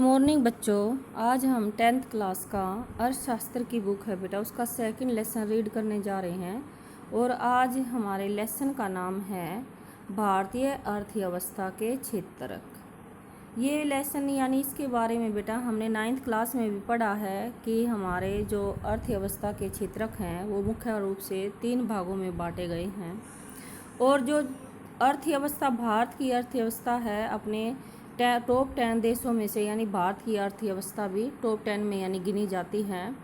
Morning बच्चों, आज हम 10th क्लास का अर्थशास्त्र की बुक है बेटा, उसका सेकंड लेसन रीड करने जा रहे हैं। और आज हमारे लेसन का नाम है भारतीय अर्थव्यवस्था के क्षेत्रक। ये लेसन यानी इसके बारे में बेटा हमने 9th क्लास में भी पढ़ा है कि हमारे जो अर्थव्यवस्था के क्षेत्रक हैं वो मुख्य रूप से 3 भागों में बांटे गए हैं। और जो अर्थव्यवस्था भारत की अर्थव्यवस्था है अपने टॉप 10 देशों में से, यानी भारत की अर्थव्यवस्था भी टॉप 10 में यानी गिनी जाती है।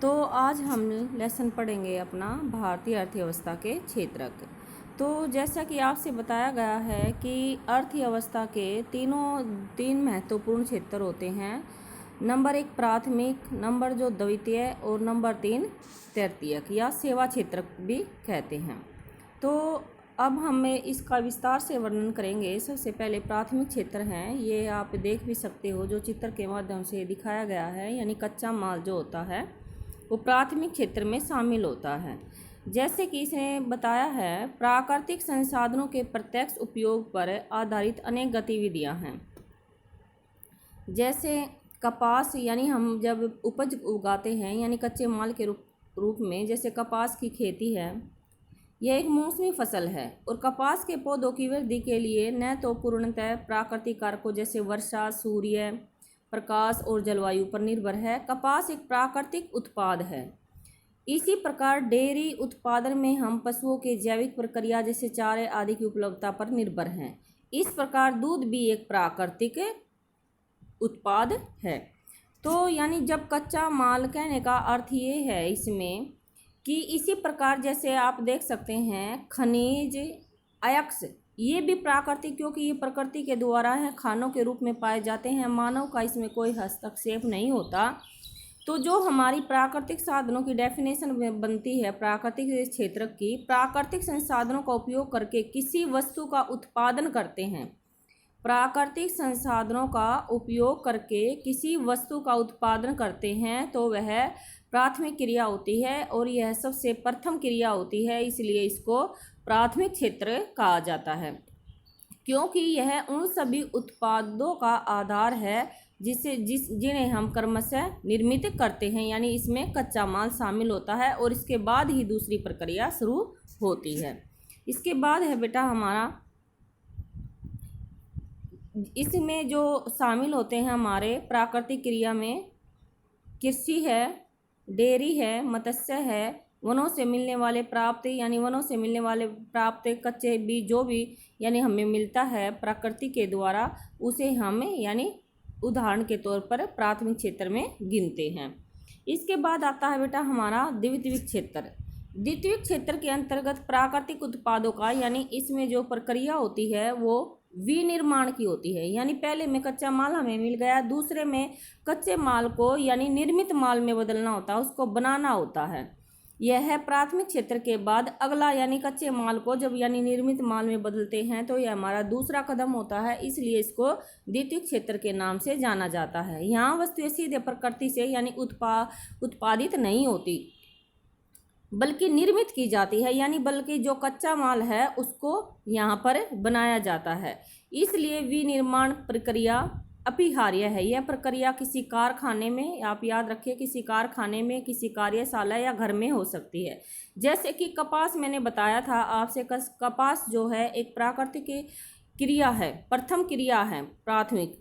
तो आज हम लेसन पढ़ेंगे अपना भारतीय अर्थव्यवस्था के क्षेत्रक। तो जैसा कि आपसे बताया गया है कि अर्थव्यवस्था के तीन महत्वपूर्ण क्षेत्र होते हैं। नंबर 1 प्राथमिक, नंबर 2 द्वितीय और नंबर 3 तृतीयक या सेवा क्षेत्र भी कहते हैं। तो अब हमें इसका विस्तार से वर्णन करेंगे। सबसे पहले प्राथमिक क्षेत्र हैं, ये आप देख भी सकते हो जो चित्र के माध्यम से दिखाया गया है, यानी कच्चा माल जो होता है वो प्राथमिक क्षेत्र में शामिल होता है। जैसे कि इसने बताया है, प्राकृतिक संसाधनों के प्रत्यक्ष उपयोग पर आधारित अनेक गतिविधियां हैं। जैसे कपास, यानी हम जब उपज उगाते हैं यानी कच्चे माल के रूप में, जैसे कपास की खेती है, यह एक मौसमी फसल है और कपास के पौधों की वृद्धि के लिए न तो पूर्णतः प्राकृतिक कारकों जैसे वर्षा, सूर्य प्रकाश और जलवायु पर निर्भर है। कपास एक प्राकृतिक उत्पाद है। इसी प्रकार डेयरी उत्पादन में हम पशुओं के जैविक प्रक्रिया जैसे चारे आदि की उपलब्धता पर निर्भर हैं। इस प्रकार दूध भी एक प्राकृतिक उत्पाद है। तो यानी जब कच्चा माल कहने का अर्थ ये है इसमें कि इसी प्रकार जैसे आप देख सकते हैं खनिज, अयस्क, ये भी प्राकृतिक, क्योंकि ये प्रकृति के द्वारा है, खानों के रूप में पाए जाते हैं, मानव का इसमें कोई हस्तक्षेप नहीं होता। तो जो हमारी प्राकृतिक साधनों की डेफिनेशन बनती है प्राकृतिक क्षेत्र की, प्राकृतिक संसाधनों का उपयोग करके किसी वस्तु का उत्पादन करते हैं। प्राकृतिक संसाधनों का उपयोग करके किसी वस्तु का उत्पादन करते हैं तो वह प्राथमिक क्रिया होती है और यह सबसे प्रथम क्रिया होती है, इसलिए इसको प्राथमिक क्षेत्र कहा जाता है, क्योंकि यह उन सभी उत्पादों का आधार है जिन्हें हम क्रमशः निर्मित करते हैं, यानी इसमें कच्चा माल शामिल होता है और इसके बाद ही दूसरी प्रक्रिया शुरू होती है। इसके बाद है बेटा हमारा, इसमें जो शामिल होते हैं हमारे प्राकृतिक क्रिया में कृषि है, डेयरी है, मत्स्य है, वनों से मिलने वाले प्राप्त, यानी वनों से मिलने वाले प्राप्त कच्चे बीज जो भी यानी हमें मिलता है प्रकृति के द्वारा, उसे हम यानी उदाहरण के तौर पर प्राथमिक क्षेत्र में गिनते हैं। इसके बाद आता है बेटा हमारा द्वितीयक क्षेत्र। द्वितीयक क्षेत्र के अंतर्गत प्राकृतिक उत्पादों का, यानी इसमें जो प्रक्रिया होती है वो विनिर्माण की होती है, यानी पहले में कच्चा माल हमें मिल गया, दूसरे में कच्चे माल को यानी निर्मित माल में बदलना होता है, उसको बनाना होता है। यह है प्राथमिक क्षेत्र के बाद अगला, यानी कच्चे माल को जब यानी निर्मित माल में बदलते हैं तो यह हमारा दूसरा कदम होता है, इसलिए इसको द्वितीयक क्षेत्र के नाम से जाना जाता है। यहाँ वस्तुएं सीधे प्रकृति से यानी उत्पादित नहीं होती बल्कि निर्मित की जाती है, यानी बल्कि जो कच्चा माल है उसको यहाँ पर बनाया जाता है, इसलिए विनिर्माण प्रक्रिया अपरिहार्य है। यह प्रक्रिया किसी कारखाने में, आप याद रखिए, किसी कारखाने में, किसी कार्यशाला या घर में हो सकती है। जैसे कि कपास मैंने बताया था आपसे, कपास जो है एक प्राकृतिक क्रिया है, प्रथम क्रिया है प्राथमिक।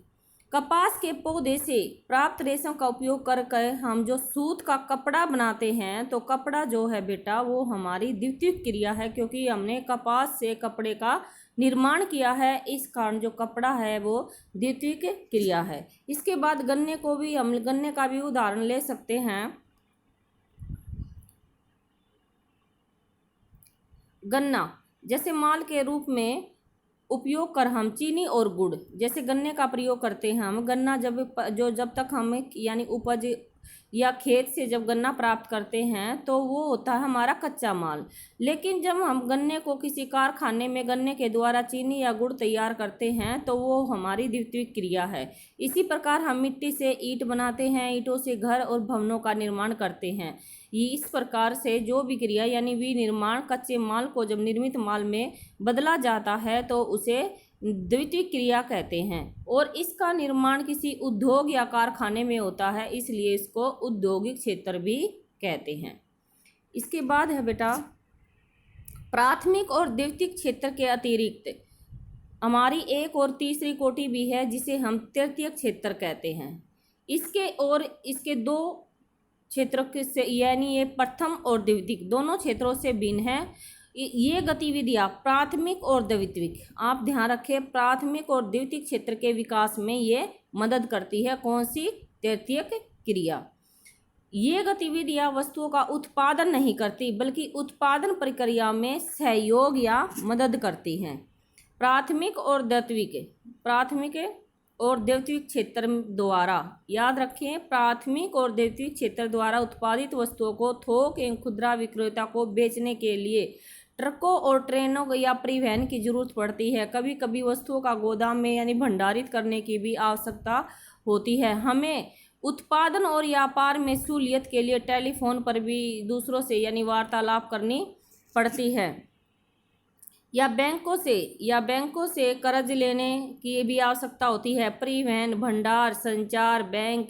कपास के पौधे से प्राप्त रेशम का उपयोग करके हम जो सूत का कपड़ा बनाते हैं, तो कपड़ा जो है बेटा वो हमारी द्वितीयक क्रिया है, क्योंकि हमने कपास से कपड़े का निर्माण किया है, इस कारण जो कपड़ा है वो द्वितीयक क्रिया है। इसके बाद गन्ने को भी हम गन्ने का भी उदाहरण ले सकते हैं। गन्ना जैसे माल के रूप में उपयोग कर हम चीनी और गुड़, जैसे गन्ने का प्रयोग करते हैं हम। गन्ना जब तक हम यानी उपज या खेत से जब गन्ना प्राप्त करते हैं तो वो होता है हमारा कच्चा माल, लेकिन जब हम गन्ने को किसी कारखाने में गन्ने के द्वारा चीनी या गुड़ तैयार करते हैं तो वो हमारी द्वितीयक क्रिया है। इसी प्रकार हम मिट्टी से ईंट बनाते हैं, ईंटों से घर और भवनों का निर्माण करते हैं। ये इस प्रकार से जो भी क्रिया यानी विनिर्माण, कच्चे माल को जब निर्मित माल में बदला जाता है तो उसे द्वितीयक क्रिया कहते हैं। और इसका निर्माण किसी उद्योग या कारखाने में होता है, इसलिए इसको औद्योगिक क्षेत्र भी कहते हैं। इसके बाद है बेटा प्राथमिक और द्वितीयक क्षेत्र के अतिरिक्त हमारी एक और तीसरी कोटि भी है, जिसे हम तृतीयक क्षेत्र कहते हैं। इसके दो क्षेत्रों से, यानी ये प्रथम और द्वितीयक दोनों क्षेत्रों से भिन्न है। ये गतिविधियाँ प्राथमिक और द्वितीयक, आप ध्यान रखें, प्राथमिक और द्वितीयक क्षेत्र के विकास में ये मदद करती है। कौन सी? तृतीयक क्रिया। ये गतिविधियाँ वस्तुओं का उत्पादन नहीं करती, बल्कि उत्पादन प्रक्रिया में सहयोग या मदद करती हैं। प्राथमिक और द्वितीयक क्षेत्र द्वारा, याद रखें, प्राथमिक और द्वितीयक क्षेत्र द्वारा उत्पादित वस्तुओं को थोक एवं खुदरा विक्रेता को बेचने के लिए ट्रकों और ट्रेनों या परिवहन की जरूरत पड़ती है। कभी कभी वस्तुओं का गोदाम में यानी भंडारित करने की भी आवश्यकता होती है। हमें उत्पादन और व्यापार में सहूलियत के लिए टेलीफोन पर भी दूसरों से यानी वार्तालाप करनी पड़ती है, या बैंकों से कर्ज लेने की भी आवश्यकता होती है। परिवहन, भंडार, संचार, बैंक,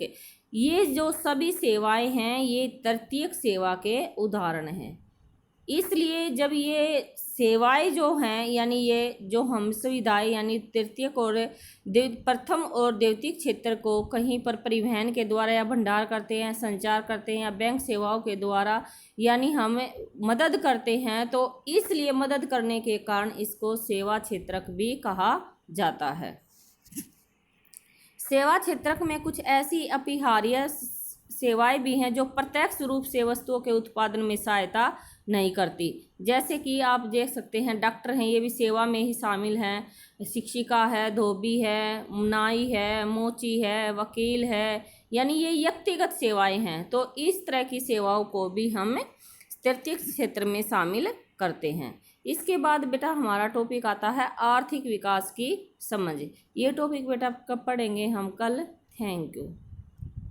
ये जो सभी सेवाएं हैं ये तृतीयक सेवा के उदाहरण हैं। इसलिए जब ये सेवाएं जो हैं, यानी ये जो हम सुविधाएं यानी तृतीयक और प्रथम और द्वितीयक क्षेत्र को कहीं पर परिवहन के द्वारा या भंडार करते हैं, संचार करते हैं, या बैंक सेवाओं के द्वारा यानी हमें मदद करते हैं, तो इसलिए मदद करने के कारण इसको सेवा क्षेत्रक भी कहा जाता है। सेवा क्षेत्रक में कुछ ऐसी अपरिहार्य सेवाएं भी हैं जो प्रत्यक्ष रूप से वस्तुओं के उत्पादन में सहायता नहीं करती। जैसे कि आप देख सकते हैं, डॉक्टर हैं, ये भी सेवा में ही शामिल हैं। शिक्षिका है, धोबी है, नाई है, मोची है, वकील है, यानी ये व्यक्तिगत सेवाएं हैं। तो इस तरह की सेवाओं को भी हम तृतीयक क्षेत्र में शामिल करते हैं। इसके बाद बेटा हमारा टॉपिक आता है आर्थिक विकास की समझ। ये टॉपिक बेटा कब पढ़ेंगे हम? कल। Thank you.